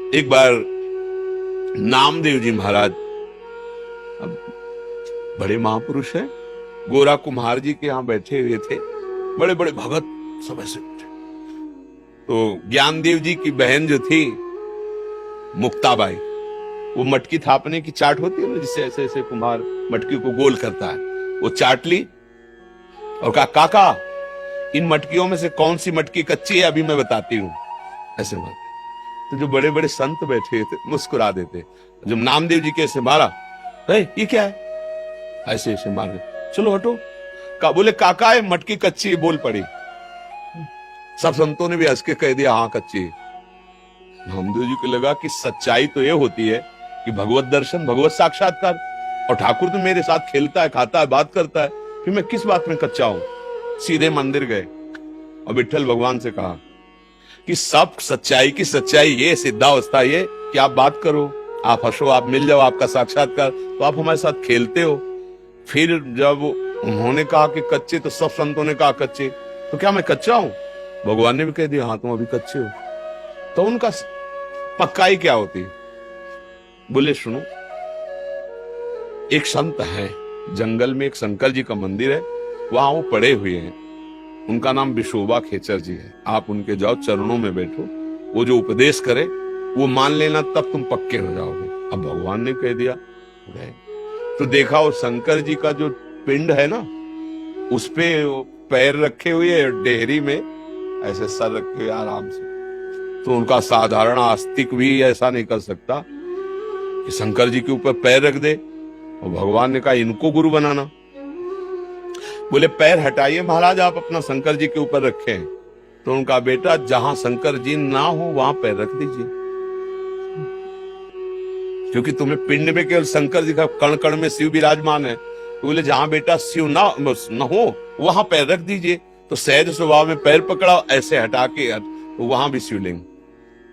एक बार नामदेव जी महाराज, अब बड़े महापुरुष हैं, गोरा कुम्हार जी के यहाँ बैठे हुए थे, बड़े बड़े भगत सब ऐसे बैठे। तो ज्ञानदेव जी की बहन जो थी मुक्ताबाई, वो मटकी थापने की चाट होती है ना, जिससे ऐसे ऐसे कुम्हार मटकी को गोल करता है, वो चाट ली और कहा, काका इन मटकियों में से कौन सी मटकी कच्ची है अभी मैं बताती हूँ, ऐसे बोलते। तो जो बड़े बड़े संत बैठे थे मुस्कुरा देते। जब नामदेव जी के ऐसे मारा, ये क्या है, ऐसे ऐसे मार, चलो हटो। बोले काका है मटकी कच्ची, बोल पड़ी। सब संतों ने भी हंस के कह दिया, हाँ कच्ची। नामदेव जी को लगा कि सच्चाई तो ये होती है कि भगवत दर्शन, भगवत साक्षात्कार, और ठाकुर तो मेरे साथ खेलता है, खाता है, बात करता है, फिर मैं किस बात में कच्चा हूं। सीधे मंदिर गए और विठ्ठल भगवान से कहा कि सब सच्चाई की सच्चाई ये, सिद्धावस्था ये कि आप बात करो, आप हंसो, आप मिल जाओ, आपका साक्षात्कार, तो आप हमारे साथ खेलते हो। फिर जब उन्होंने कहा कि कच्चे, तो सब संतों ने कहा कच्चे, तो क्या मैं कच्चा हूं? भगवान ने भी कह दिया, हाँ तुम अभी कच्चे हो। तो उनका पक्काई क्या होती? बोले सुनो, एक संत है जंगल में, एक शंकर जी का मंदिर है, वहां वो पड़े हुए हैं, उनका नाम विशोबा खेचर जी है। आप उनके जाओ, चरणों में बैठो, वो जो उपदेश करे वो मान लेना, तब तुम पक्के हो जाओगे। अब भगवान ने कह दिया, गए तो देखा वो शंकर जी का जो पिंड है ना, उस पे पैर रखे हुए डेहरी में, ऐसे सर रखे हुए आराम से। तो उनका साधारण आस्तिक भी ऐसा नहीं कर सकता कि शंकर जी के ऊपर पैर रख दे। और भगवान ने कहा इनको गुरु बनाना। बोले पैर हटाइए महाराज, आप अपना शंकर जी के ऊपर रखें। तो उनका बेटा, जहां शंकर जी ना हो वहां पैर रख दीजिए, क्योंकि तुम्हें पिंड में केवल शंकर जी का कण कण में शिव विराजमान है। तो बोले जहां बेटा शिव ना हो वहां पैर रख दीजिए। तो सहज स्वभाव में पैर पकड़ा, ऐसे हटा के, तो वहां भी शिवलिंग,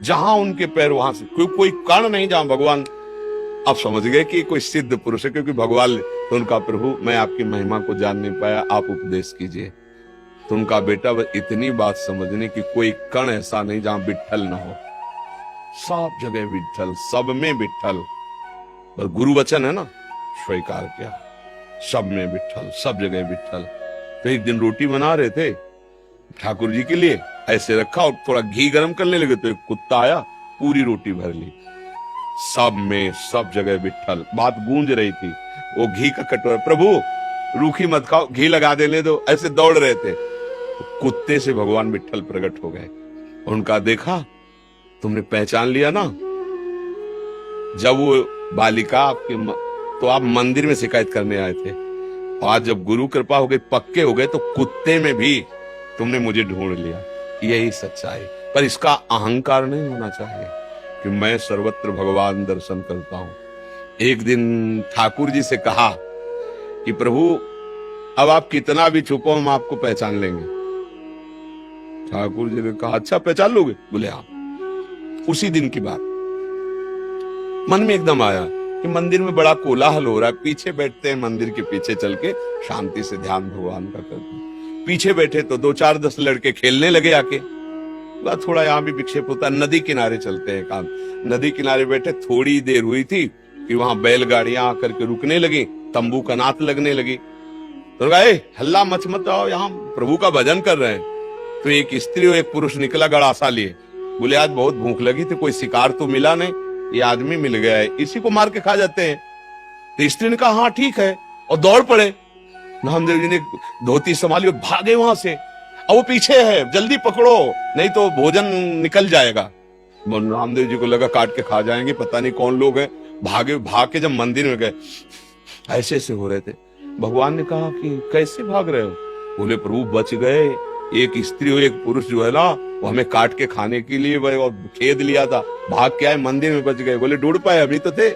जहां उनके पैर वहां से कोई कण नहीं जहां भगवान। आप समझ गए कि कोई सिद्ध पुरुष है, क्योंकि भगवान। तो उनका प्रभु मैं आपकी महिमा को जान नहीं पाया, आप उपदेश कीजिए। तो उनका बेटा बस इतनी बात समझने की, कोई कण ऐसा नहीं जहां विठ्ठल न हो, सब जगह विठ्ठल, सब में विठ्ठल। बस गुरु वचन है ना, स्वीकार किया, सब में विठ्ठल, सब जगह विठ्ठल। तो एक दिन रोटी बना रहे थे ठाकुर जी के लिए, ऐसे रखा और थोड़ा घी गर्म करने लगे, तो एक कुत्ता आया, पूरी रोटी भर ली। सब में सब जगह विठ्ठल, बात गूंज रही थी। वो घी का कटोरा, प्रभु रूखी मत खाओ, घी लगा देने दो, ऐसे दौड़ रहे थे। तो कुत्ते से भगवान विठ्ठल प्रकट हो गए। उनका देखा, तुमने पहचान लिया ना, जब वो बालिका आपके तो आप मंदिर में शिकायत करने आए थे, आज जब गुरु कृपा हो गई, पक्के हो गए, तो कुत्ते में भी तुमने मुझे ढूंढ लिया। यही सच्चाई, पर इसका अहंकार नहीं होना चाहिए कि मैं सर्वत्र भगवान दर्शन करता हूं। एक दिन ठाकुर जी से कहा कि प्रभु अब आप कितना भी छुपो, हम आपको पहचान लेंगे। ठाकुर जी ने कहा, अच्छा पहचान लोगे? बोले हाँ। उसी दिन की बात मन में एकदम आया कि मंदिर में बड़ा कोलाहल हो रहा है, पीछे बैठते हैं, मंदिर के पीछे चल के शांति से ध्यान भगवान का करते हैं। पीछे बैठे तो 2-4-10 लड़के खेलने लगे आके, थोड़ा यहाँ भी विक्षेप होता है। नदी किनारे चलते हैं काम, नदी किनारे बैठे, थोड़ी देर हुई थी कि वहां बैलगाड़ियां आकर के रुकने लगी, तंबू का नाथ लगने लगी। तो हल्ला मत आओ, यहाँ प्रभु का भजन कर रहे हैं। तो एक स्त्री और एक पुरुष निकला गड़ासा लिए, बोले आज बहुत भूख लगी थी, कोई शिकार तो मिला नहीं, ये आदमी मिल गया है, इसी को मार के खा जाते हैं। तो स्त्री ने कहा हाँ ठीक है, और दौड़ पड़े। नामदेव जी ने धोती संभाली और भागे वहां से, और वो पीछे है, जल्दी पकड़ो नहीं तो भोजन निकल जाएगा। नामदेव जी को लगा काट के खा जाएंगे, पता नहीं कौन लोग हैं। भाग के जब मंदिर में गए, ऐसे ऐसे हो रहे थे। भगवान ने कहा कि कैसे भाग रहे हो? बोले प्रभु बच गए, एक स्त्री और एक पुरुष जो है ना, वो हमें काट के खाने के लिए और खेद लिया था, भाग के आए, मंदिर में बच गए। बोले ढूंढ पाए? हम ही तो थे।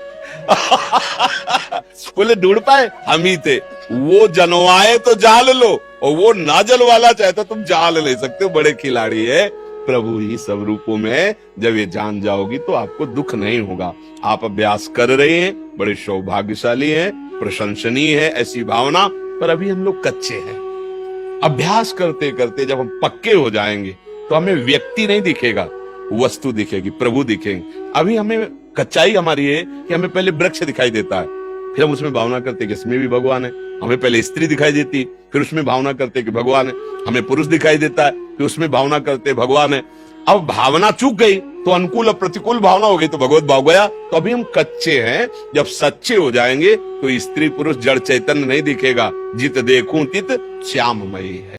बोले ढूंढ पाए? हम ही थे। वो जनवाए तो जाल लो, और वो ना जलवाला चाहे तो तुम जाल ले सकते हो। बड़े खिलाड़ी है प्रभु ही सब रूपों में। जब ये जान जाओगी तो आपको दुख नहीं होगा। आप अभ्यास कर रहे हैं, बड़े सौभाग्यशाली हैं, प्रशंसनीय है ऐसी भावना, पर अभी हम लोग कच्चे हैं। अभ्यास करते करते जब हम पक्के हो जाएंगे तो हमें व्यक्ति नहीं दिखेगा, वस्तु दिखेगी, प्रभु दिखेंगे। अभी हमें कच्चाई हमारी है कि हमें पहले वृक्ष दिखाई देता है, फिर हम उसमें भावना करते कि इसमें भी भगवान है। हमें पहले स्त्री दिखाई देती, फिर उसमें भावना करते कि भगवान है। हमें पुरुष दिखाई देता है, फिर उसमें भावना करते भगवान है। अब भावना चूक गई तो अनुकूल और प्रतिकूल भावना हो गई तो भगवत भाव गया। तो अभी हम कच्चे हैं, जब सच्चे हो जाएंगे तो स्त्री पुरुष जड़ चैतन्य नहीं दिखेगा। जित देखूं तित श्याममयी है।